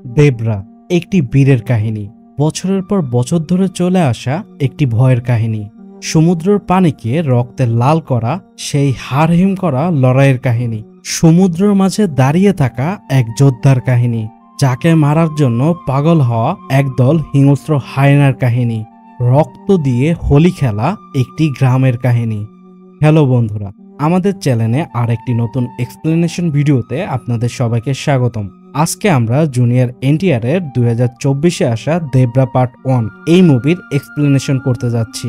দেবরা একটি বীরের কাহিনী, বছরের পর বছর ধরে চলে আসা একটি ভয়ের কাহিনী, সমুদ্রের পানিকে রক্তে লাল করা সেই হাড়হিম করা লড়াইয়ের কাহিনী, সমুদ্রের মাঝে দাঁড়িয়ে থাকা এক যোদ্ধার কাহিনী, যাকে মারার জন্য পাগল হওয়া একদল হিংস্র হায়নার কাহিনী, রক্ত দিয়ে হোলি খেলা একটি গ্রামের কাহিনী। হ্যালো বন্ধুরা, আমাদের চ্যানেলে আরেকটি নতুন এক্সপ্লেনেশন ভিডিওতে আপনাদের সবাইকে স্বাগতম। আজকে আমরা জুনিয়র এনটিআর এর 2024-এ আসা দেবরা পার্ট 1 এই মুভির এক্সপ্লেনেশন করতে যাচ্ছি।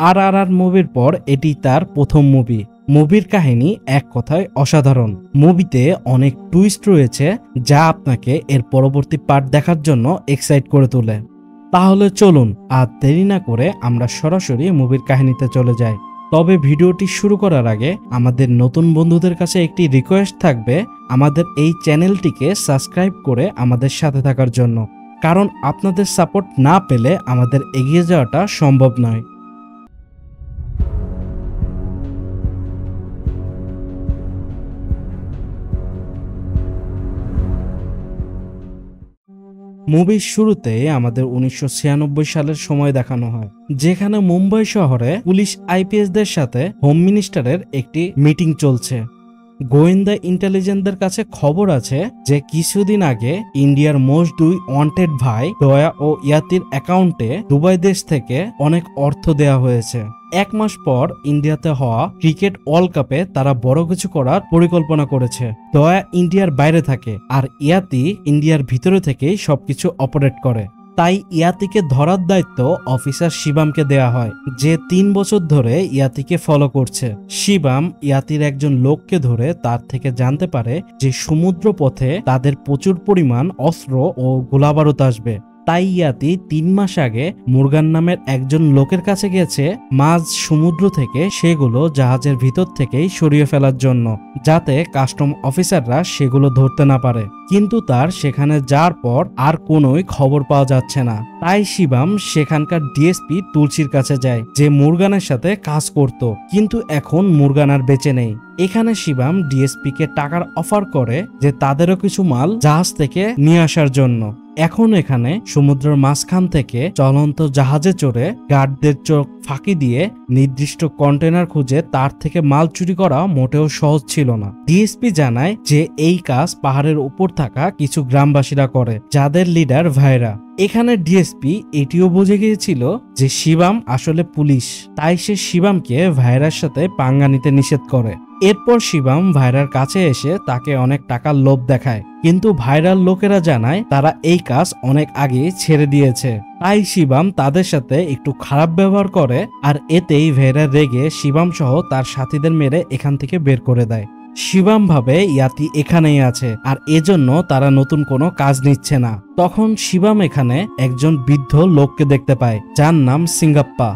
আর মুভির পর এটি তার প্রথম মুভির কাহিনী এক কথায় অসাধারণ। মুভিতে অনেক টুইস্ট রয়েছে যা আপনাকে এর পরবর্তী পার্ট দেখার জন্য এক্সাইট করে তোলে। তাহলে চলুন আর দেরি না করে আমরা সরাসরি মুভির কাহিনীতে চলে যাই। তবে ভিডিওটি শুরু করার আগে আমাদের নতুন বন্ধুদের কাছে একটি রিকোয়েস্ট থাকবে আমাদের এই চ্যানেলটিকে সাবস্ক্রাইব করে আমাদের সাথে থাকার জন্য, কারণ আপনাদের সাপোর্ট না পেলে আমাদের এগিয়ে যাওয়াটা সম্ভব নয়। মুভির শুরুতে আমাদের 1996 সালের সময় দেখানো হয়, যেখানে মুম্বাই শহরে পুলিশ আইপিএসদের সাথে হোম মিনিস্টারের একটি মিটিং চলছে। গোয়েন্দা ইন্টেলিজেন্সদের কাছে খবর আছে যে কিছুদিন আগে ইন্ডিয়ার মোস্ট 2 ওয়ান্টেড ভাই দয়া ও ইয়াতির অ্যাকাউন্টে দুবাই দেশ থেকে অনেক অর্থ দেয়া হয়েছে। এক মাস পর ইন্ডিয়াতে হওয়া ক্রিকেট ওয়ার্ল্ড কাপে তারা বড় কিছু করার পরিকল্পনা করেছে। দয়া ইন্ডিয়ার বাইরে থাকে আর ইয়াতি ইন্ডিয়ার ভিতরে থেকেই সবকিছু অপারেট করে। তাই ইয়াতিকে ধরার দায়িত্ব অফিসার শিবামকে দেয়া হয়, যে 3 বছর ধরে ইয়াতিকে ফলো করছে। শিবাম ইয়াতির একজন লোককে ধরে তার থেকে জানতে পারে যে সমুদ্র পথে তাদের প্রচুর পরিমাণ অস্ত্র ও গোলাবারুদ আসবে। তাই ইয়াতি 3 মাস আগে মুরগান নামের একজন লোকের কাছে গেছে মাঝ সমুদ্র থেকে সেগুলো জাহাজের ভিতর থেকেই সরিয়ে ফেলার জন্য, যাতে কাস্টম অফিসাররা সেগুলো ধরতে না পারে। কিন্তু তার সেখানে যাওয়ার পর আর কোনোই খবর পাওয়া যাচ্ছে না। তাই শিবাম সেখানকার ডিএসপি তুলসীর কাছে যায়, যে মুরগানের সাথে কাজ করত, কিন্তু এখন মুরগান আর বেঁচে নেই। এখানে শিবাম ডিএসপি কে টাকার অফার করে যে তাদেরও কিছু মাল জাহাজ থেকে নিয়ে আসার জন্য। এখন এখানে সমুদ্রের মাঝখান থেকে চলন্ত জাহাজে চড়ে গার্ডদের চোখ ফাঁকি দিয়ে নির্দিষ্ট কন্টেনার খুঁজে তার থেকে মাল চুরি করা মোটেও সহজ ছিল না। ডিএসপি জানায় যে এই কাজ পাহাড়ের উপর থাকা কিছু গ্রামবাসীরা করে, যাদের লিডার ভাইরা। এখানে ডিএসপি এটিও বুঝে গিয়েছিল যে শিবাম আসলে পুলিশ, তাই সে শিবামকে ভাইরার সাথে পাঙ্গা নিতে নিষেধ করে। এরপর শিবাম ভাইরার কাছে এসে তাকে অনেক টাকার লোভ দেখায়, কিন্তু ভাইরাল লোকেরা জানায় তারা এই কাজ অনেক আগে ছেড়ে দিয়েছে। তাই শিবাম তাদের সাথে একটু খারাপ ব্যবহার করে, আর এতেই ভাইরা রেগে শিবাম সহ তার সাথীদের মেরে এখান থেকে বের করে দেয়। শিবাম ভাবে ইয়াতি এখানেই আছে আর এজন্য তারা নতুন কোনো কাজ নিচ্ছে না। তখন শিবাম এখানে একজন বৃদ্ধ লোককে দেখতে পায়, যার নাম সিঙ্গাপ্পা।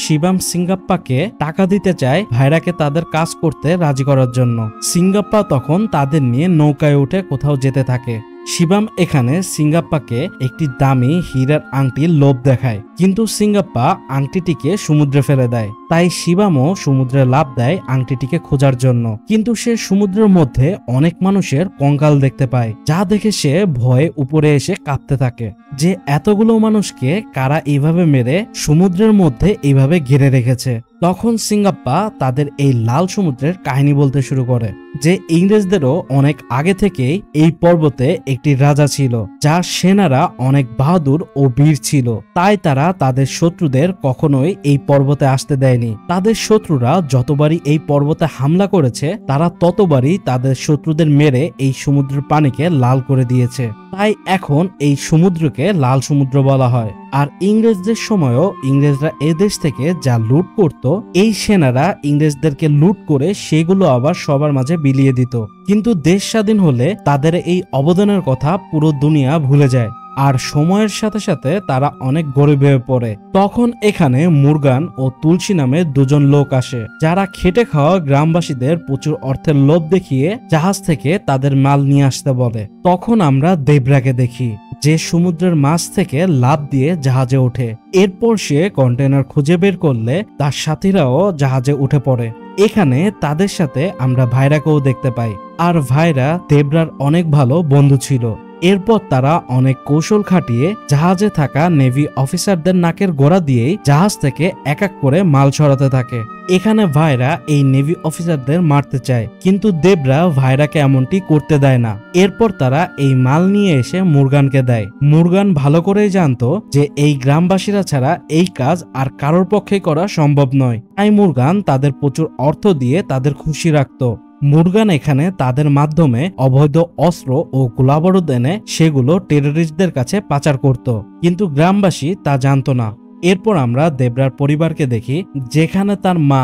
শিবাম সিঙ্গাপ্পাকে টাকা দিতে চায় ভাইরাকে তাদের কাজ করতে রাজি করার জন্য। সিঙ্গাপ্পা তখন তাদের নিয়ে নৌকায় উঠে কোথাও যেতে থাকে। শিবাম এখানে সিঙ্গাপ্পাকে একটি দামি হীরার আংটির লোভ দেখায়, কিন্তু সিঙ্গাপ্পা আংটিটিকে সমুদ্রে ফেলে দেয়। তাই শিবামও সমুদ্রে লাফ দেয় আংটিটিকে খোঁজার জন্য, কিন্তু সে সমুদ্রের মধ্যে অনেক মানুষের কঙ্কাল দেখতে পায়, যা দেখে সে ভয়ে উপরে এসে কাঁপতে থাকে যে এতগুলো মানুষকে কারা এইভাবে মেরে সমুদ্রের মধ্যে এইভাবে ঘিরে রেখেছে। তখন সিঙ্গাপ্পা তাদের এই লাল সমুদ্রের কাহিনী বলতে শুরু করে, যে ইংরেজদেরও অনেক আগে থেকেই এই পর্বতে একটি রাজা ছিল, যার সেনারা অনেক বাহাদুর ও বীর ছিল। তাই তারা তাদের শত্রুদের কখনোই এই পর্বতে আসতে দেয়নি। তাদের শত্রুরা যতবারই এই পর্বতে হামলা করেছে, তারা ততবারই তাদের শত্রুদের মেরে এই সমুদ্রের পানিকে লাল করে দিয়েছে। তাই এখন এই সমুদ্রকে লাল সমুদ্র বলা হয়। আর ইংরেজদের সময়ও ইংরেজরা এদেশ থেকে যা লুট করত, এই সেনারা ইংরেজদেরকে লুট করে সেগুলো আবার সবার মাঝে বিলিয়ে দিত। কিন্তু দেশ স্বাধীন হলে তাদের এই অবদানের কথা পুরো দুনিয়া ভুলে যায়, আর সময়ের সাথে সাথে তারা অনেক গরিব হয়ে পড়ে। তখন এখানে মুরগান ও তুলসী নামে দুজন লোক আসে, যারা খেটে খাওয়া গ্রামবাসীদের প্রচুর অর্থের লোভ দেখিয়ে জাহাজ থেকে তাদের মাল নিয়ে আসতে বলে। তখন আমরা দেবরাকে দেখি, যে সমুদ্রের মাছ থেকে লাফ দিয়ে জাহাজে ওঠে। এরপর সে কন্টেনার খুঁজে বের করলে তার সাথীরাও জাহাজে উঠে পড়ে। এখানে তাদের সাথে আমরা ভাইরাকেও দেখতে পাই, আর ভাইরা দেবরার অনেক ভালো বন্ধু ছিল। এরপর তারা অনেক কৌশল খাটিয়ে জাহাজে থাকা নেভি অফিসারদের নাকের গোড়া দিয়েই জাহাজ থেকে এক এক করে মাল সরাতে থাকে। এখানে ভাইরা এই নেভি অফিসারদের মারতে চায়, কিন্তু দেবরা ভাইরাকে এমনটি করতে দেয় না। এরপর তারা এই মাল নিয়ে এসে মুরগানকে দেয়। মুরগান ভালো করেই জানতো যে এই গ্রামবাসীরা ছাড়া এই কাজ আর কারোর পক্ষে করা সম্ভব নয়, তাই মুরগান তাদের প্রচুর অর্থ দিয়ে তাদের খুশি রাখতো। মুরগান এখানে তাদের মাধ্যমে অবৈধ অস্ত্র ও গোলাবারুদ এনে সেগুলো টেররিস্টদের কাছে পাচার করত, কিন্তু গ্রামবাসী তা জানতো না। এরপর আমরা দেবরার পরিবারকে দেখি, যেখানে তার মা,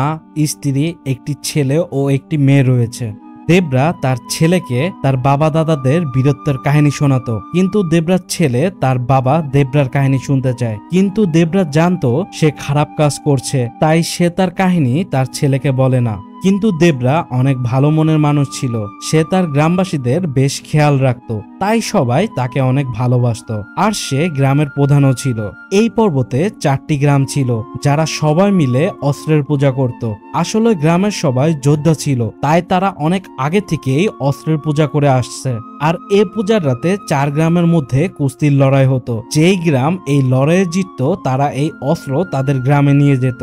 স্ত্রী, একটি ছেলে ও একটি মেয়ে রয়েছে। দেবরা তার ছেলেকে তার বাবা দাদাদের বীরত্বের কাহিনী শোনাতো, কিন্তু দেবরার ছেলে তার বাবা দেবরার কাহিনী শুনতে চায়, কিন্তু দেবরা জানতো সে খারাপ কাজ করছে, তাই সে তার কাহিনী তার ছেলেকে বলে না। কিন্তু দেবরা অনেক ভালো মনের মানুষ ছিল, সে তার গ্রামবাসীদের বেশ খেয়াল রাখতো, তাই সবাই তাকে অনেক ভালোবাসতো। আর সে গ্রামের প্রধানও ছিল। এই পর্বতে 4টি গ্রাম ছিল, যারা সবাই মিলে অস্ত্রের পূজা করত। আসলে গ্রামের সবাই যোদ্ধা ছিল, তাই তারা অনেক আগে থেকেই অস্ত্রের পূজা করে আসছে। আর এই পূজার রাতে 4 গ্রামের মধ্যে কুস্তির লড়াই হতো। যেই গ্রাম এই লড়াইয়ে জিততো তারা এই অস্ত্র তাদের গ্রামে নিয়ে যেত।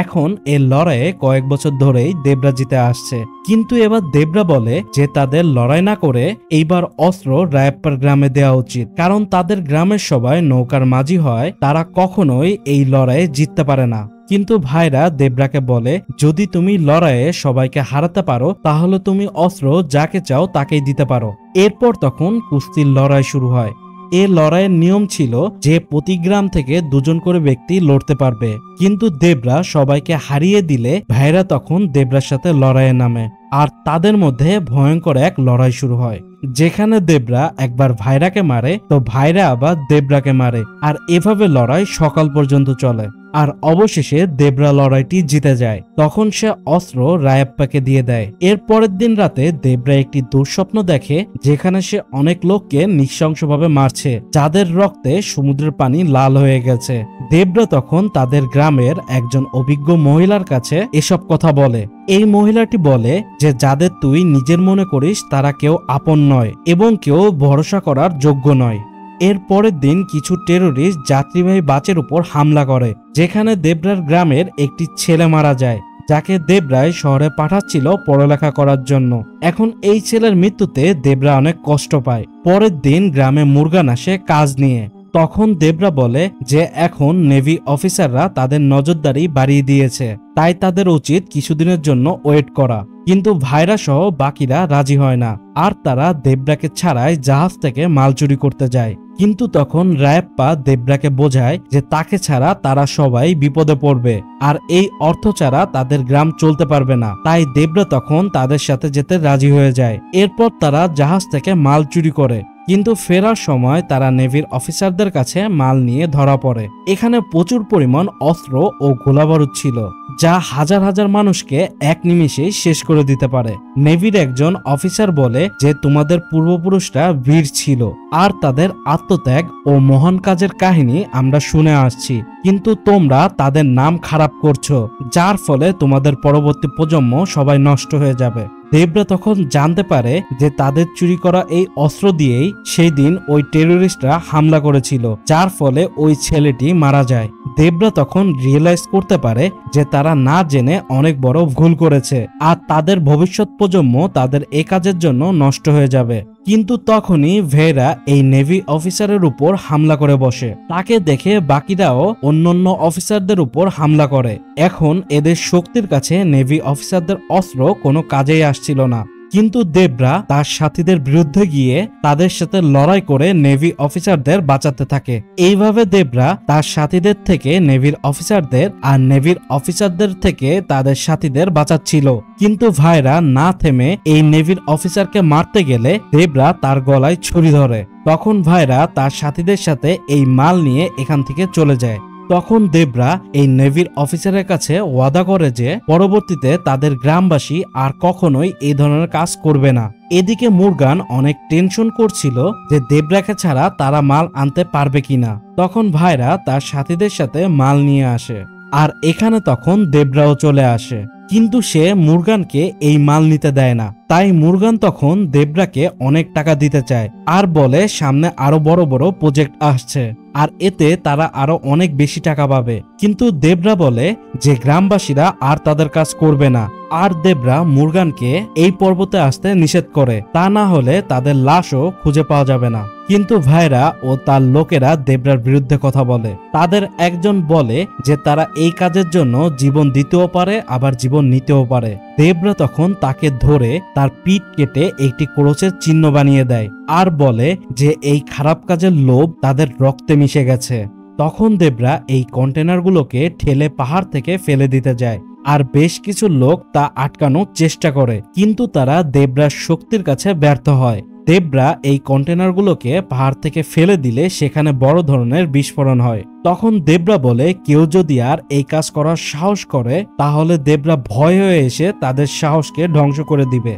এখন এই লড়াইয়ে কয়েক বছর ধরেই দেবরা জিতে আসছে, কিন্তু এবার দেবরা বলে যে তাদের লড়াই না করে এইবার অস্ত্র রায়াপ্পার গ্রামে দেওয়া উচিত, কারণ তাদের গ্রামের সবাই নৌকার মাঝি হয়, তারা কখনোই এই লড়াইয়ে জিততে পারে না। কিন্তু ভাইরা দেবরাকে বলে, যদি তুমি লড়াইয়ে সবাইকে হারাতে পারো তাহলে তুমি অস্ত্র যাকে চাও তাকেই দিতে পারো। এরপর তখন কুস্তির লড়াই শুরু হয়। এ লড়াইয়ের নিয়ম ছিল যে প্রতি গ্রাম থেকে 2 জন করে ব্যক্তি লড়তে পারবে, কিন্তু দেবরা সবাইকে হারিয়ে দিলে ভাইরা তখন দেবরার সাথে লড়াইয়ে নামে। আর তাদের মধ্যে ভয়ঙ্কর এক লড়াই শুরু হয়, যেখানে দেবরা একবার ভাইরাকে মারে তো ভাইরা আবার দেবরাকে মারে, আর এভাবে লড়াই সকাল পর্যন্ত চলে। আর অবশেষে দেবরা লড়াইটি জিতে যায়। তখন সে অস্ত্র রায়াপ্পাকে দিয়ে দেয়। এর পরের দিন রাতে দেবরা একটি দুঃস্বপ্ন দেখে, যেখানে সে অনেক লোককে নৃশংসভাবে মারছে, যাদের রক্তে সমুদ্রের পানি লাল হয়ে গেছে। দেবরা তখন তাদের গ্রামের একজন অভিজ্ঞ মহিলার কাছে এসব কথা বলে। এই মহিলাটি বলে যে যাদের তুই নিজের মনে করিস তারা কেউ আপন নয় এবং কেউ ভরসা করার যোগ্য নয়। এর পরের দিন কিছু টেররিস্ট যাত্রীবাহী বাসের উপর হামলা করে, যেখানে দেবরার গ্রামের একটি ছেলে মারা যায়, যাকে দেবরাই শহরে পাঠাচ্ছিল পড়ালেখা করার জন্য। এখন এই ছেলের মৃত্যুতে দেবরা অনেক কষ্ট পায়। পরের দিন গ্রামে মুরগান আসে কাজ নিয়ে। তখন দেবরা বলে যে এখন নেভি অফিসাররা তাদের নজরদারি বাড়িয়ে দিয়েছে, তাই তাদের উচিত কিছুদিনের জন্য ওয়েট করা। কিন্তু ভাইরা সহ বাকিরা রাজি হয় না, আর তারা দেবরাকে ছাড়াই জাহাজ থেকে মাল চুরি করতে যায়। কিন্তু তখন রায়াপ্পা দেবরাকে বোঝায় যে তাকে ছাড়া তারা সবাই বিপদে পড়বে, আর এই অর্থ ছাড়া তাদের গ্রাম চলতে পারবে না। তাই দেবরা তখন তাদের সাথে যেতে রাজি হয়ে যায়। এরপর তারা জাহাজ থেকে মাল চুরি করে, কিন্তু ফেরার সময় তারা নেভির অফিসারদের কাছে মাল নিয়ে ধরা পড়ে। এখানে প্রচুর পরিমাণ অস্ত্র ও গোলাবারুদ ছিল, যা হাজার হাজার মানুষকে এক নিমেষেই শেষ করে দিতে পারে। নেভির একজন অফিসার বলে যে তোমাদের পূর্বপুরুষরা বীর ছিল, আর তাদের আত্মত্যাগ ও মহান কাজের কাহিনী আমরা শুনে আসছি, কিন্তু তোমরা তাদের নাম খারাপ করছো, যার ফলে তোমাদের পরবর্তী প্রজন্ম সবাই নষ্ট হয়ে যাবে। দেবরা তখন জানতে পারে যে তাদের চুরি করা এই অস্ত্র দিয়েই সেই দিন ওই টেররিস্টরা হামলা করেছিল, যার ফলে ওই ছেলেটি মারা যায়। দেবরা তখন রিয়েলাইজ করতে পারে যে তারা না জেনে অনেক বড় ভুল করেছে, আর তাদের ভবিষ্যৎ প্রজন্ম তাদের এ কাজের জন্য নষ্ট হয়ে যাবে। কিন্তু তখনই ভেরা এই নেভি অফিসারের উপর হামলা করে বসে। তাকে দেখে বাকিরাও অন্যান্য অফিসারদের উপর হামলা করে। এখন এদের শক্তির কাছে নেভি অফিসারদের অস্ত্র কোনো কাজেই আসছিল না, কিন্তু দেবরা তার সাথীদের বিরুদ্ধে গিয়ে তাদের সাথে লড়াই করে নেভি অফিসারদের বাঁচাতে থাকে। এইভাবে দেবরা তার সাথীদের থেকে নেভির অফিসারদের আর নেভির অফিসারদের থেকে তাদের সাথীদের বাঁচাচ্ছিল। কিন্তু ভাইরা না থেমে এই নেভির অফিসারকে মারতে গেলে দেবরা তার গলায় ছুরি ধরে। তখন ভাইরা তার সাথীদের সাথে এই মাল নিয়ে এখান থেকে চলে যায়। তখন দেবরা এই নেভির অফিসারের কাছে ওয়াদা করে যে পরবর্তীতে তাদের গ্রামবাসী আর কখনোই এই ধরনের কাজ করবে না। এদিকে মুরগান অনেক টেনশন করছিল যে দেবরাকে ছাড়া তারা মাল আনতে পারবে কিনা। তখন ভাইরা তার সাথীদের সাথে মাল নিয়ে আসে, আর এখানে তখন দেবরাও চলে আসে। কিন্তু সে মুরগানকে এই মাল নিতে দেয় না। তাই মুরগান তখন দেবরাকে অনেক টাকা দিতে চায় আর বলে সামনে আরো বড় বড় প্রজেক্ট আসছে আর এতে তারা আরো অনেক বেশি টাকা পাবে। কিন্তু দেবরা বলে যে গ্রামবাসীরা আর তাদের কাজ করবে না, আর দেবরা মুরগানকে এই পর্বতে আসতে নিষেধ করে, তা না হলে তাদের লাশও খুঁজে পাওয়া যাবে না। কিন্তু ভাইরা ও তার লোকেরা দেবরার বিরুদ্ধে কথা বলে। তাদের একজন বলে যে তারা এই কাজের জন্য জীবন দিতেও পারে আবার জীবন নিতেও পারে। দেবরা তখন তাকে ধরে তার পিঠ কেটে একটি ক্রোশের চিহ্ন বানিয়ে দেয় আর বলে যে এই খারাপ কাজের লোভ তাদের রক্তে মিশে গেছে। তখন দেবরা এই কন্টেনারগুলোকে ঠেলে পাহাড় থেকে ফেলে দিতে যায় আর বেশ কিছু লোক তা আটকানোর চেষ্টা করে, কিন্তু তারা দেবরার শক্তির কাছে ব্যর্থ হয়। দেবরা এই কন্টেনারগুলোকে পাহাড় থেকে ফেলে দিলে সেখানে বড় ধরনের বিস্ফোরণ হয়। তখন দেবরা বলে কেউ যদি আর এই কাজ করার সাহস করে তাহলে দেবরা ভয় হয়ে এসে তাদের সাহসকে ধ্বংস করে দিবে।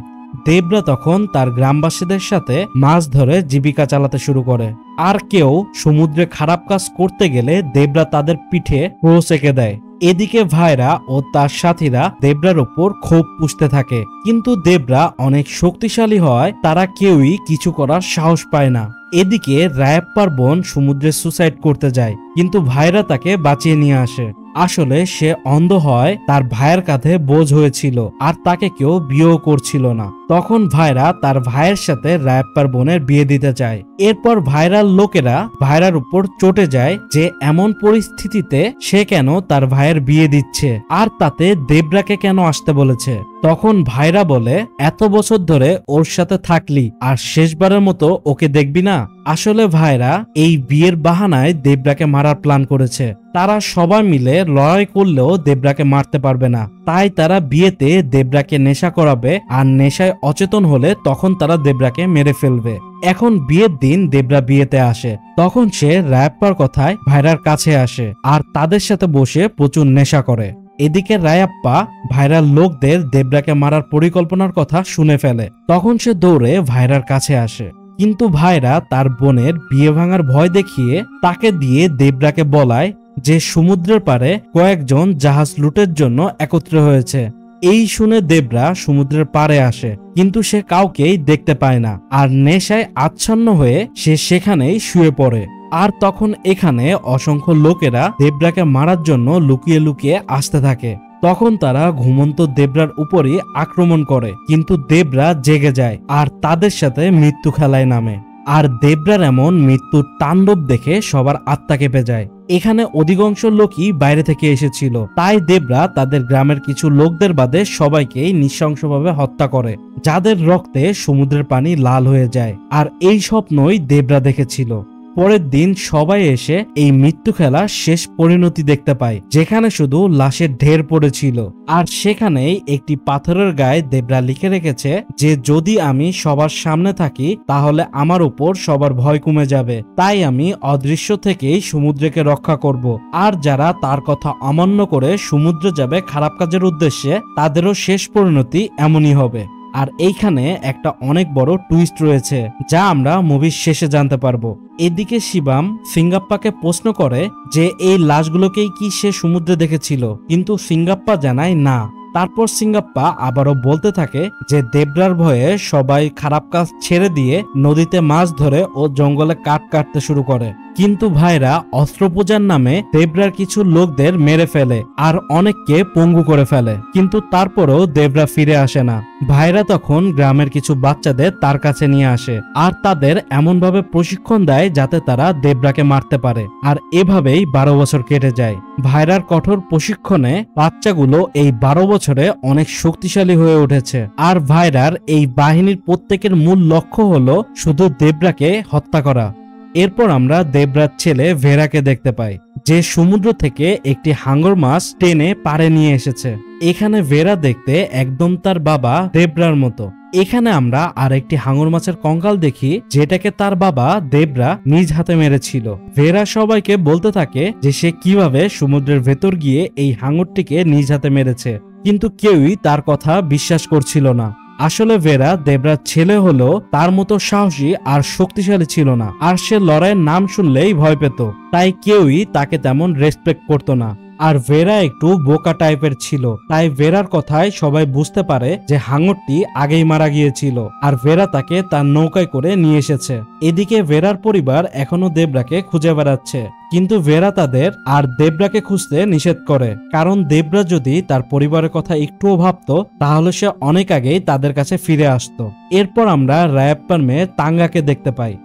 দেবরা তখন তার গ্রামবাসীদের সাথে মাছ ধরে জীবিকা চালাতে শুরু করে। আর কেউ সমুদ্রে খারাপ কাজ করতে গেলে দেবরা তাদের পিঠে ক্রোশ এঁকে দেয়। এদিকে ভাইরা ও তার সাথীরা দেবরার উপর ক্ষোভ পুষতে থাকে, কিন্তু দেবরা অনেক শক্তিশালী হওয়ায় তারা কেউই কিছু করার সাহস পায় না। এদিকে রায়াপ্পার বোন সমুদ্রে সুসাইড করতে যায়, কিন্তু ভাইরা তাকে বাঁচিয়ে নিয়ে আসে। আসলে সে অন্ধ হয়, তার ভাইয়ের কাঁধে বোঝ হয়েছিল আর তাকে কেউ বিয়েও করছিল না। তখন ভাইরা তার ভাইয়ের সাথে রায়াপ্পার বোনের বিয়ে দিতে চায়। এরপর ভাইরার লোকেরা ভাইরার উপর চটে যায় যে এমন পরিস্থিতিতে সে কেন তার ভাইয়ের বিয়ে দিচ্ছে আর তাতে দেবরাকে কেন আসতে বলেছে। তখন ভাইরা বলে এত বছর ধরে ওর সাথে থাকলি আর শেষবারের মতো ওকে দেখবি না। আসলে ভাইরা এই বিয়ের বাহানায় দেবরাকে মারার প্ল্যান করেছে। তারা সবাই মিলে লড়াই করলেও দেবরাকে মারতে পারবে না, তাই তারা বিয়েতে দেবরাকে নেশা করাবে আর নেশায় অচেতন হলে তখন তারা দেবরাকে মেরে ফেলবে। এখন বিয়ের দিন দেবরা বিয়েতে আসে, তখন সে রায়াপ্পার কথায় ভাইরার কাছে আসে আর তাদের সাথে বসে প্রচুর নেশা করে। এদিকে রায়াপ্পা ভাইরার লোকদের দেবরাকে মারার পরিকল্পনার কথা শুনে ফেলে। তখন সে দৌড়ে ভাইরার কাছে আসে, কিন্তু ভাইরা তার বোনের বিয়ে ভাঙার ভয় দেখিয়ে তাকে দিয়ে দেবরাকে বলায় যে সমুদ্রের পারে কয়েকজন জাহাজ লুটের জন্য একত্র হয়েছে। এই শুনে দেবরা সমুদ্রের পাড়ে আসে, কিন্তু সে কাউকেই দেখতে পায় না আর নেশায় আচ্ছন্ন হয়ে সে সেখানেই শুয়ে পড়ে। আর তখন এখানে অসংখ্য লোকেরা দেবরাকে মারার জন্য লুকিয়ে লুকিয়ে আসতে থাকে। তখন তারা ঘুমন্ত দেবরার উপরই আক্রমণ করে, কিন্তু দেবরা জেগে যায় আর তাদের সাথে মৃত্যু খেলায় নামে। আর দেবরার এমন মৃত্যুর তাণ্ডব দেখে সবার আত্মা কেঁপে যায়। এখানে অধিকাংশ লোকই বাইরে থেকে এসেছিল, তাই দেবরা তাদের গ্রামের কিছু লোকদের বাদে সবাইকেই নৃশংসভাবে হত্যা করে, যাদের রক্তে সমুদ্রের পানি লাল হয়ে যায়। আর এই স্বপ্নই দেবরা দেখেছিল। পরের দিন সবাই এসে এই মৃত্যু খেলার শেষ পরিণতি দেখতে পায়, যেখানে শুধু লাশের ঢের পড়েছিল। আর সেখানেই একটি পাথরের গায়ে দেবরা লিখে রেখেছে যে যদি আমি সবার সামনে থাকি তাহলে আমার উপর সবার ভয় কমে যাবে, তাই আমি অদৃশ্য থেকেই সমুদ্রকে রক্ষা করব। আর যারা তার কথা অমান্য করে সমুদ্রে যাবে খারাপ কাজের উদ্দেশ্যে, তাদেরও শেষ পরিণতি এমনই হবে। আর এইখানে একটা অনেক বড় টুইস্ট রয়েছে, যা আমরা মুভির শেষে জানতে পারবো। এদিকে শিবাম সিঙ্গাপ্পাকে প্রশ্ন করে যে এই লাশগুলোকেই কি সে সমুদ্রে দেখেছিল, কিন্তু সিঙ্গাপ্পা জানায় না। তারপর সিঙ্গাপ্পা আবারও বলতে থাকে যে দেবরার ভয়ে সবাই খারাপ কাজ ছেড়ে দিয়ে নদীতে মাছ ধরে ও জঙ্গলে কাঠ কাটতে শুরু করে। কিন্তু ভাইরা অস্ত্র পূজার নামে দেবরার কিছু লোকদের মেরে ফেলে আর অনেককে পঙ্গু করে ফেলে, কিন্তু তারপরেও দেবরা ফিরে আসে না। ভাইরা তখন গ্রামের কিছু বাচ্চাদের তার কাছে নিয়ে আসে আর তাদের এমনভাবে প্রশিক্ষণ দেয় যাতে তারা দেবরাকে মারতে পারে। আর এভাবেই 12 বছর কেটে যায়। ভাইরার কঠোর প্রশিক্ষণে বাচ্চাগুলো এই 12 বছরে অনেক শক্তিশালী হয়ে উঠেছে। আর ভাইরার এই বাহিনীর প্রত্যেকের মূল লক্ষ্য হলো শুধু দেবরাকে হত্যা করা। এরপর আমরা দেবরার ছেলে ভেরাকে দেখতে পাই, যে সমুদ্র থেকে একটি হাঙ্গর মাছ টেনে পাড়ে নিয়ে এসেছে। এখানে ভেরা দেখতে একদম তার বাবা দেবরার মতো। এখানে আমরা আরেকটি হাঙ্গর মাছের কঙ্কাল দেখি, যেটাকে তার বাবা দেবরা নিজ হাতে মেরেছিল। ভেরা সবাইকে বলতে থাকে যে সে কিভাবে সমুদ্রের ভেতর গিয়ে এই হাঙ্গরটিকে নিজ হাতে মেরেছে, কিন্তু কেউই তার কথা বিশ্বাস করছিল না। আসলে ভেরা দেবরার ছেলে হলেও তার মতো সাহসী আর শক্তিশালী ছিল না, আর সে লড়াইয়ের নাম শুনলেই ভয় পেত, তাই কেউই তাকে তেমন রেসপেক্ট করতো না। আর ভেরা একটু বোকা টাইপের ছিল, তাই ভেরার কথায় সবাই বুঝতে পারে যে হাঙরটি আগেই মারা গিয়েছিল আর ভেরা তাকে তার নৌকায় করে নিয়ে এসেছে। এদিকে ভেরার পরিবার এখনো দেবরাকে খুঁজে বেড়াচ্ছে, কিন্তু ভেরা তাদের আর দেবরাকে খুঁজতে নিষেধ করে, কারণ দেবরা যদি তার পরিবারের কথা একটুও ভাবতো তাহলে সে অনেক আগেই তাদের কাছে ফিরে আসতো। এরপর আমরা রায়াপ্পার মেয়ে তাঙ্গাকে দেখতে পাই,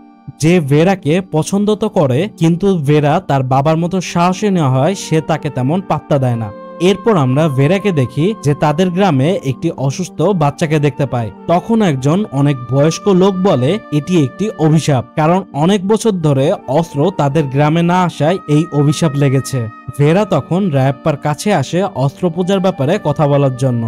যে ভেরাকে পছন্দ তো করে, কিন্তু ভেরা তার বাবার মতো সাহসী না হয় সে তাকে তেমন পাত্তা দেয় না। এরপর আমরা ভেরাকে দেখি যে তাদের গ্রামে একটি অসুস্থ বাচ্চাকে দেখতে পাই। তখন একজন অনেক বয়স্ক লোক বলে এটি একটি অভিশাপ, কারণ অনেক বছর ধরে অস্ত্র তাদের গ্রামে না আসায় এই অভিশাপ লেগেছে। ভেরা তখন রায়াপ্পার কাছে আসে অস্ত্র পূজার ব্যাপারে কথা বলার জন্য।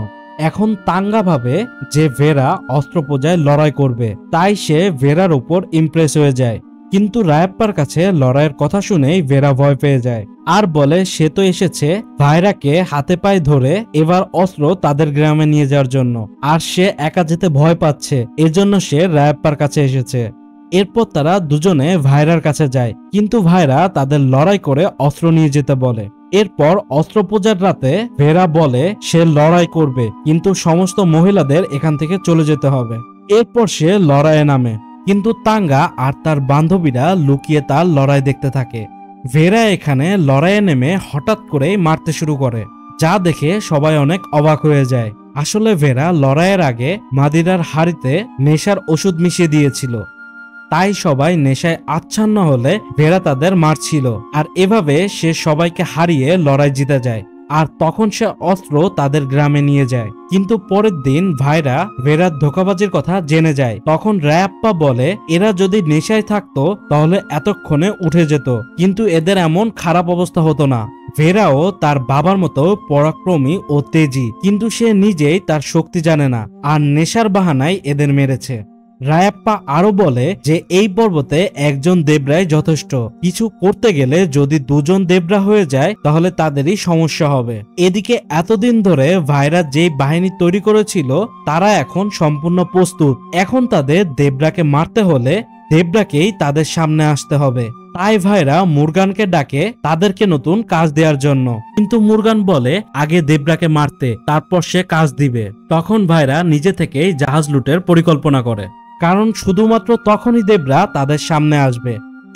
এখন তাঙ্গা ভাবে যে ভেরা অস্ত্র পূজায় লড়াই করবে, তাই সে ভেরার উপর ইমপ্রেস হয়ে যায়। কিন্তু রায়াপ্পার কাছে লড়াইয়ের কথা শুনেই ভেরা ভয় পেয়ে যায় আর বলে সে তো এসেছে ভাইরাকে হাতে পায়ে ধরে এবার অস্ত্র তাদের গ্রামে নিয়ে যাওয়ার জন্য, আর সে একা যেতে ভয় পাচ্ছে, এজন্য সে রায়াপ্পার কাছে এসেছে। এরপর তারা দুজনে ভাইরার কাছে যায়, কিন্তু ভাইরা তাদের লড়াই করে অস্ত্র নিয়ে যেতে বলে। এরপর অস্ত্র পূজার রাতে ভেরা বলে সে লড়াই করবে, কিন্তু সমস্ত মহিলাদের এখান থেকে চলে যেতে হবে। এরপর সে লড়াইয়ে নামে, কিন্তু তাঙ্গা আর তার বান্ধবীরা লুকিয়ে তার লড়াই দেখতে থাকে। ভেরা এখানে লড়াইয়ে নেমে হঠাৎ করে মারতে শুরু করে, যা দেখে সবাই অনেক অবাক হয়ে যায়। আসলে ভেরা লড়াইয়ের আগে মাদিরার হাড়িতে নেশার ওষুধ মিশিয়ে দিয়েছিল, তাই সবাই নেশায় আচ্ছন্ন হলে ভেরা তাদের মারছিল, আর এভাবে সে সবাইকে হারিয়ে লড়াই জিতে যায়। আর তখন সে অস্ত্র তাদের গ্রামে নিয়ে যায়। কিন্তু পরের দিন ভাইরা ভেরার ধোঁকাবাজির কথা জেনে যায়। তখন রায়াপ্পা বলে এরা যদি নেশায় থাকতো তাহলে এতক্ষণে উঠে যেত, কিন্তু এদের এমন খারাপ অবস্থা হতো না। ভেরাও তার বাবার মতো পরাক্রমী ও তেজি, কিন্তু সে নিজেই তার শক্তি জানে না, আর নেশার বাহানায় এদের মেরেছে। রায়াপ্পা আরো বলে যে এই পর্বতে একজন দেবরাই যথেষ্ট, কিছু করতে গেলে যদি দুজন দেবরা হয়ে যায় তাহলে তাদেরই সমস্যা হবে। এদিকে এতদিন ধরে ভাইরা যে বাহিনী তৈরি করেছিল তারা এখন সম্পূর্ণ প্রস্তুত। এখন তাদের দেবরাকে মারতে হলে দেবরাকেই তাদের সামনে আসতে হবে। তাই ভাইরা মুরগানকে ডাকে তাদেরকে নতুন কাজ দেওয়ার জন্য, কিন্তু মুরগান বলে আগে দেবরাকে মারতে, তারপর সে কাজ দিবে। তখন ভাইরা নিজে থেকেই জাহাজ লুটের পরিকল্পনা করে, কারণ শুধুমাত্র তখনই দেবরা তাদের সামনে আসবে।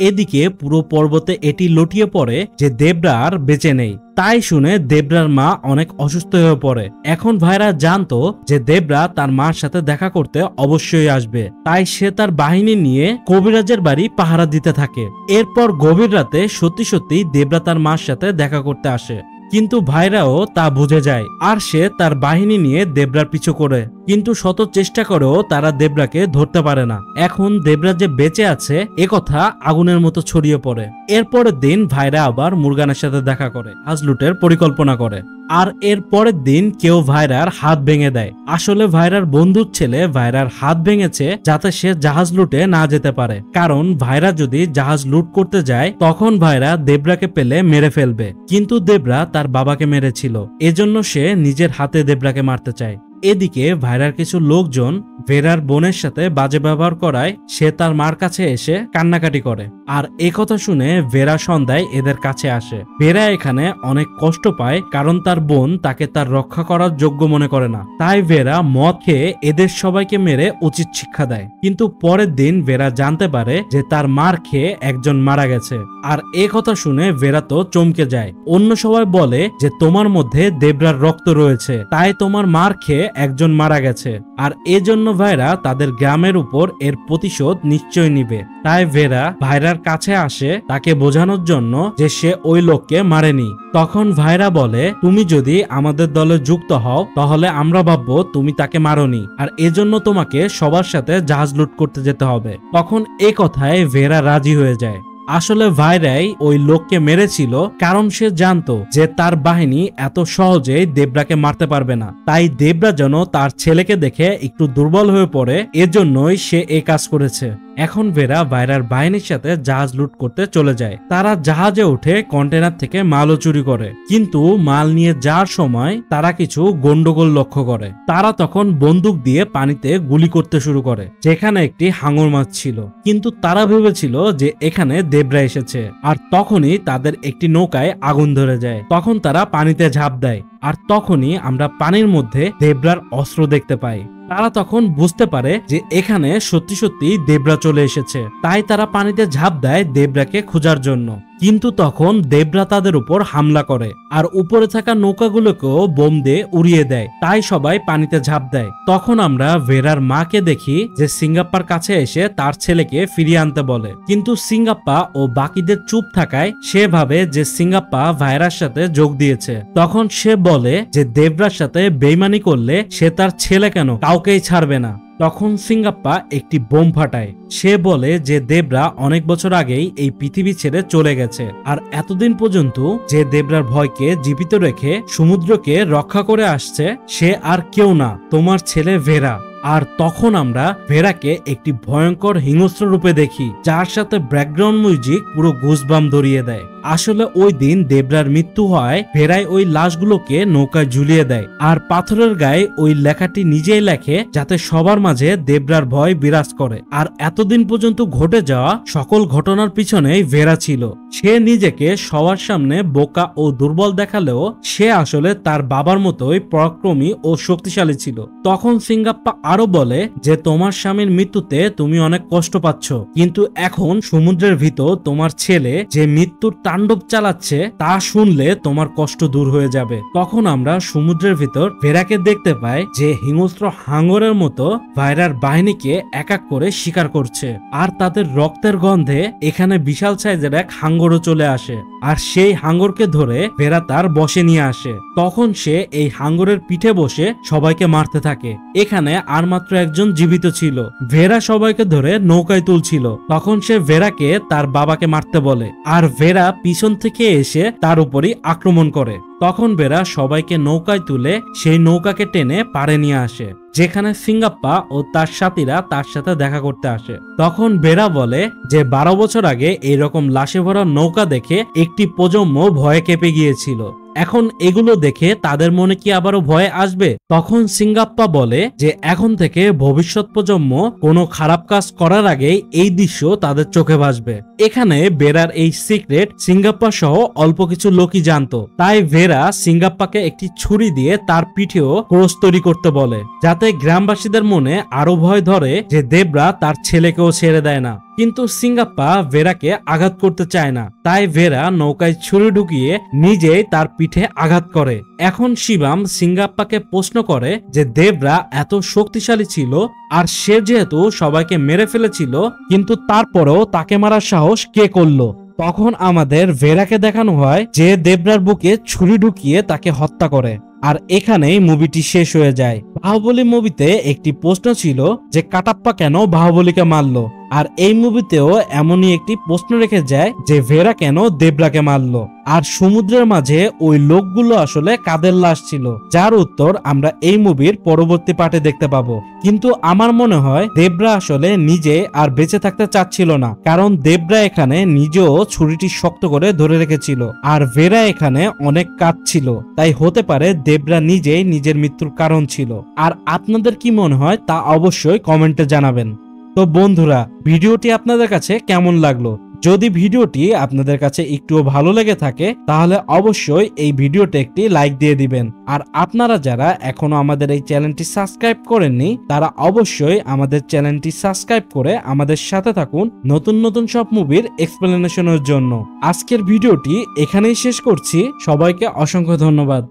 এদিকে পুরো পর্বতে এটি লুটিয়ে পড়ে যে দেবরা আর বেঁচে নেই। তাই শুনে দেবরার মা অনেক অসুস্থ হয়ে পড়ে। এখন ভাইরা জানতো যে দেবরা তার মার সাথে দেখা করতে অবশ্যই আসবে, তাই সে তার বাহিনী নিয়ে কবিরাজের বাড়ি পাহারা দিতে থাকে। এরপর গভীর রাতে সত্যি সত্যি দেবরা তার মার সাথে দেখা করতে আসে, কিন্তু ভাইরাও তা বুঝে যায়, আর সে তার বাহিনী নিয়ে দেবরার পিছু করে, কিন্তু শত চেষ্টা করেও তারা দেবরাকে ধরতে পারে না। এখন দেবরা যে বেঁচে আছে একথা আগুনের মতো ছড়িয়ে পড়ে। এরপরের দিন ভাইরা আবার মুরগানের সাথে দেখা করে জাহাজ লুটের পরিকল্পনা করে, আর এর পরের দিন কেউ ভাইরার হাত ভেঙে দেয়। আসলে ভাইরার বন্ধুর ছেলে ভাইরার হাত ভেঙেছে যাতে সে জাহাজ লুটে না যেতে পারে, কারণ ভাইরা যদি জাহাজ লুট করতে যায় তখন ভাইরা দেবরাকে পেলে মেরে ফেলবে, কিন্তু দেবরা তার বাবাকে মেরেছিল, এজন্য সে নিজের হাতে দেবরাকে মারতে চায়। এদিকে ভাইরার কিছু লোকজন ভেরার বোনের সাথে বাজে ব্যবহার করায় সে তার মার কাছে এসে কান্নাকাটি করে, আর একথা শুনে ভেরা সন্ধ্যায় এদের কাছে আসে। ভেরা এখানে অনেক কষ্ট পায়, কারণ তার বোন তাকে তার রক্ষা করার যোগ্য মনে করে না। তাই ভেরা মদ খেয়ে এদের সবাইকে মেরে উচিত শিক্ষা দেয়। কিন্তু পরের দিন ভেরা জানতে পারে যে তার মার খেয়ে একজন মারা গেছে, আর একথা শুনে ভেরা তো চমকে যায়। অন্য সবাই বলে যে তোমার মধ্যে দেবরার রক্ত রয়েছে, তাই তোমার মার খেয়ে একজন মারা গেছে, আর এজন্য ভাইরা তাদের গ্রামের উপর এর প্রতিশোধ নিশ্চয় নিবে। তাই ভেরা ভাইরার কাছে আসে তাকে বোঝানোর জন্য যে সে ওই লোককে মারেনি। তখন ভাইরা বলে তুমি যদি আমাদের দলে যুক্ত হও তাহলে আমরা ভাববো তুমি তাকে মারোনি, আর এজন্য তোমাকে সবার সাথে জাহাজ লুট করতে যেতে হবে। তখন এই কথায় ভেরা রাজি হয়ে যায়। আসলে ভাইরাই ওই লোককে মেরেছিল, কারণ সে জানতো যে তার বাহিনী এত সহজেই দেবরাকে মারতে পারবে না। তাই দেবরা যেন তার ছেলেকে দেখে একটু দুর্বল হয়ে পড়ে, এজন্যই সে এই কাজ করেছে। এখন ভেরা ভাইরার বাহিনীর সাথে জাহাজ লুট করতে চলে যায়। তারা জাহাজে উঠে কন্টেনার থেকে মালও চুরি করে, কিন্তু মাল নিয়ে যাওয়ার সময় তারা কিছু গন্ডগোল লক্ষ্য করে। তারা তখন বন্দুক দিয়ে পানিতে গুলি করতে শুরু করে, যেখানে একটি হাঙর মাছ ছিল। কিন্তু তারা ভেবেছিল যে এখানে দেবরা এসেছে, আর তখনই তাদের একটি নৌকায় আগুন ধরে যায়। তখন তারা পানিতে ঝাঁপ দেয়, আর তখনই আমরা পানির মধ্যে দেবরার অস্ত্র দেখতে পাই। তারা তখন বুঝতে পারে যে এখানে সত্যি সত্যি দেবরা চলে এসেছে, তাই তারা পানিতে ঝাঁপ দেয় দেবরাকে খোঁজার জন্য। কিন্তু তখন দেবরা তাদের উপর হামলা করে, আর উপরে থাকা নৌকাগুলোকেও বোম দিয়ে উড়িয়ে দেয়। তাই সবাই পানিতে ঝাঁপ দেয়। তখন আমরা ভেরার মাকে দেখি যে সিঙ্গাপ্পার কাছে এসে তার ছেলেকে ফিরিয়ে আনতে বলে, কিন্তু সিঙ্গাপ্পা ও বাকিদের চুপ থাকায় সে ভাবে যে সিঙ্গাপ্পা ভাইরার সাথে যোগ দিয়েছে। তখন সে বলে যে দেবরার সাথে বেইমানি করলে সে তার ছেলে কেন কাউকেই ছাড়বে না। তখন সিঙ্গাপ্পা একটি বোম ফাটায়। সে বলে যে দেবরা অনেক বছর আগেই এই পৃথিবী ছেড়ে চলে গেছে, আর এতদিন পর্যন্ত যে দেবরার ভয়কে জীবিত রেখে সমুদ্রকে রক্ষা করে আসছে সে আর কেউ না, তোমার ছেলে ভেরা। আর তখন আমরা ভেরাকে একটি ভয়ঙ্কর হিংস্র রূপে দেখি, যার সাথে ব্যাকগ্রাউন্ড মিউজিক পুরো গুজবাম ধরিয়ে দেয়। আসলে ওই দিন দেবরার মৃত্যু হয়, ভেরাই ওই লাশগুলোকে নৌকায় ঝুলিয়ে দেয়, আর পাথরের গায়ে ওই লেখাটি নিজেই লেখে যাতে সবার মাঝে দেবরার ভয় বিরাজ করে। আর এতদিন পর্যন্ত ঘটে যাওয়া সকল ঘটনার পিছনেই ভেরা ছিল। সে নিজেকে সবার সামনে বোকা ও দুর্বল দেখালেও সে আসলে তার বাবার মতোই পরাক্রমী ও শক্তিশালী ছিল। তখন সিঙ্গাপ্পা আরো বলে যে তোমার স্বামীর মৃত্যুতে তুমি অনেক কষ্ট পাচ্ছ, কিন্তু এখন সমুদ্রের ভিতর তোমার ছেলে যে মৃত্যুর তাণ্ডব চালাচ্ছে তা শুনলে তোমার কষ্ট দূর হয়ে যাবে। তখন আমরা সমুদ্রের ভিতর ভেরাকে দেখতে পাই যে হিংস্র হাঙরের মতো ভাইরার বাহিনীকে এক এক করে শিকার করছে, আর তাদের রক্তের গন্ধে এখানে বিশাল সাইজের এক হাঙ্গরও চলে আসে, আর সেই হাঙ্গরকে ধরে ভেরা তার বসে নিয়ে আসে। তখন সে এই হাঙ্গরের পিঠে বসে সবাইকে মারতে থাকে। এখানে আর মাত্র একজন জীবিত ছিল। ভেরা সবাইকে ধরে নৌকায় তুলছিল। তখন সে ভেরাকে তার বাবাকে মারতে বলে, আর ভেরা পিছন থেকে এসে তার উপরই আক্রমণ করে। তখন ভেরা সবাইকে নৌকায় তুলে সেই নৌকাকে টেনে পাড়ে নিয়ে আসে, যেখানে সিঙ্গাপ্পা ও তার সাথীরা তার সাথে দেখা করতে আসে। তখন ভেরা বলে যে 12 বছর আগে এইরকম লাশে ভরা নৌকা দেখে একটি প্রজন্ম ভয়ে কেঁপে গিয়েছিল, এখন এগুলো দেখে তাদের মনে কি আবারও ভয় আসবে? তখন সিঙ্গাপ্পা বলে যে এখন থেকে ভবিষ্যৎ প্রজন্ম কোনো খারাপ কাজ করার আগেই এই দৃশ্য তাদের চোখে ভাসবে। এখানে ভেরার এই সিক্রেট সিঙ্গাপ্পা সহ অল্প কিছু লোকই জানতো, তাই ভেরা সিঙ্গাপ্পাকে একটি ছুরি দিয়ে তার পিঠেও ক্রস তৈরি করতে বলে, যাতে গ্রামবাসীদের মনে আরো ভয় ধরে যে দেবরা তার ছেলেকেও ছেড়ে দেয় না। কিন্তু সিঙ্গাপ্পা ভেরাকে আঘাত করতে চায় না, তাই ভেরা নৌকায় ছুরি ঢুকিয়ে নিজেই তার পিঠে আঘাত করে। এখন শিবাম সিঙ্গাপ্পাকে প্রশ্ন করে যে দেবরা এত শক্তিশালী ছিল, আর সে যেহেতু সবাইকে মেরে ফেলেছিল, কিন্তু তারপরেও তাকে মারার সাহস কে করলো? তখন আমাদের ভেরাকে দেখানো হয় যে দেবরার বুকে ছুরি ঢুকিয়ে তাকে হত্যা করে। আর এখানেই মুভিটি শেষ হয়ে যায়। বাহুবলী মুভিতে একটি প্রশ্ন ছিল যে কাটাপ্পা কেন বাহুবলীকে মারলো, আর এই মুভিতেও এমনই একটি প্রশ্ন রেখে যায় যে ভেরা কেন দেবরাকে মারলো, আর সমুদ্রের মাঝে ওই লোকগুলো আসলে কাদের লাশ ছিল, যার উত্তর আমরা এই মুভির পরবর্তী পার্টে দেখতে পাবো। কিন্তু আমার মনে হয় দেবরা আসলে নিজে আর বেঁচে থাকতে চাচ্ছিল না, কারণ দেবরা এখানে নিজেও ছুরিটি শক্ত করে ধরে রেখেছিল, আর ভেরা এখানে অনেক কাঁদছিল, তাই হতে পারে দেবরা নিজেই নিজের মৃত্যুর কারণ ছিল। আর আপনাদের কি মনে হয় তা অবশ্যই কমেন্টে জানাবেন। তো বন্ধুরা, ভিডিওটি আপনাদের কাছে কেমন লাগলো? যদি ভিডিওটি আপনাদের কাছে একটুও ভালো লেগে থাকে তাহলে অবশ্যই এই ভিডিওতে একটি লাইক দিয়ে দিবেন। আর আপনারা যারা এখনো আমাদের এই চ্যানেলটি সাবস্ক্রাইব করেননি তারা অবশ্যই আমাদের চ্যানেলটি সাবস্ক্রাইব করে আমাদের সাথে থাকুন নতুন নতুন সব মুভির এক্সপ্লেনেশনের জন্য। আজকের ভিডিওটি এখানেই শেষ করছি। সবাইকে অসংখ্য ধন্যবাদ।